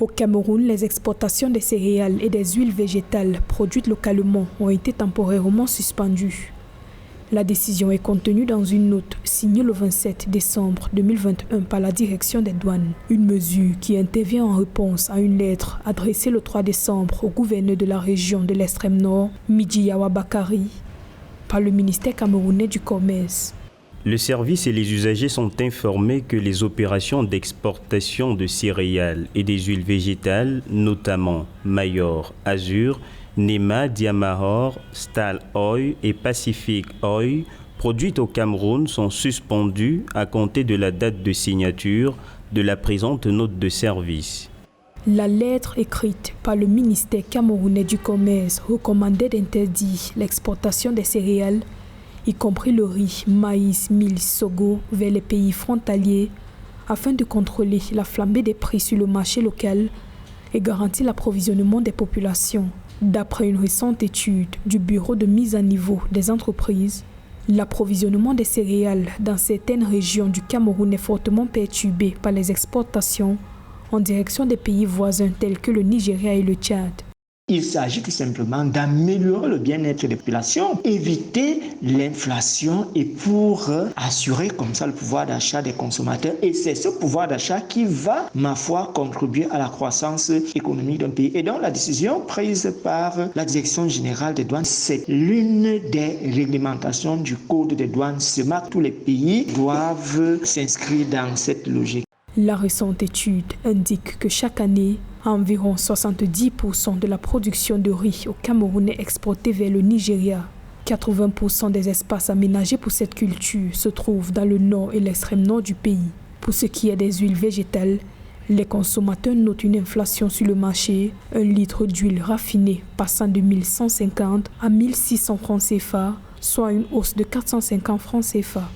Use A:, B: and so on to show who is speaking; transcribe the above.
A: Au Cameroun, les exportations des céréales et des huiles végétales produites localement ont été temporairement suspendues. La décision est contenue dans une note signée le 27 décembre 2021 par la direction des douanes. Une mesure qui intervient en réponse à une lettre adressée le 3 décembre au gouverneur de la région de l'extrême nord, Midjiyawa Bakari, par le ministère camerounais du Commerce.
B: Le service et les usagers sont informés que les opérations d'exportation de céréales et des huiles végétales, notamment Mayor, Azur, Nema, Diamahor, Stal Oil et Pacific Oil, produites au Cameroun, sont suspendues à compter de la date de signature de la présente note de service.
A: La lettre écrite par le ministère camerounais du Commerce recommandait d'interdire l'exportation des céréales, y compris le riz, maïs, mil, sorgho, vers les pays frontaliers, afin de contrôler la flambée des prix sur le marché local et garantir l'approvisionnement des populations. D'après une récente étude du Bureau de mise à niveau des entreprises, l'approvisionnement des céréales dans certaines régions du Cameroun est fortement perturbé par les exportations en direction des pays voisins tels que le Nigeria et le Tchad.
C: Il s'agit tout simplement d'améliorer le bien-être des populations, éviter l'inflation et pour assurer comme ça le pouvoir d'achat des consommateurs. Et c'est ce pouvoir d'achat qui va, ma foi, contribuer à la croissance économique d'un pays. Et donc la décision prise par la Direction générale des douanes, c'est l'une des réglementations du Code des douanes. Tous les pays doivent s'inscrire dans cette logique.
A: La récente étude indique que chaque année, environ 70% de la production de riz au Cameroun est exportée vers le Nigeria. 80% des espaces aménagés pour cette culture se trouvent dans le nord et l'extrême nord du pays. Pour ce qui est des huiles végétales, les consommateurs notent une inflation sur le marché, 1 litre d'huile raffinée passant de 1150 à 1600 francs CFA, soit une hausse de 450 francs CFA.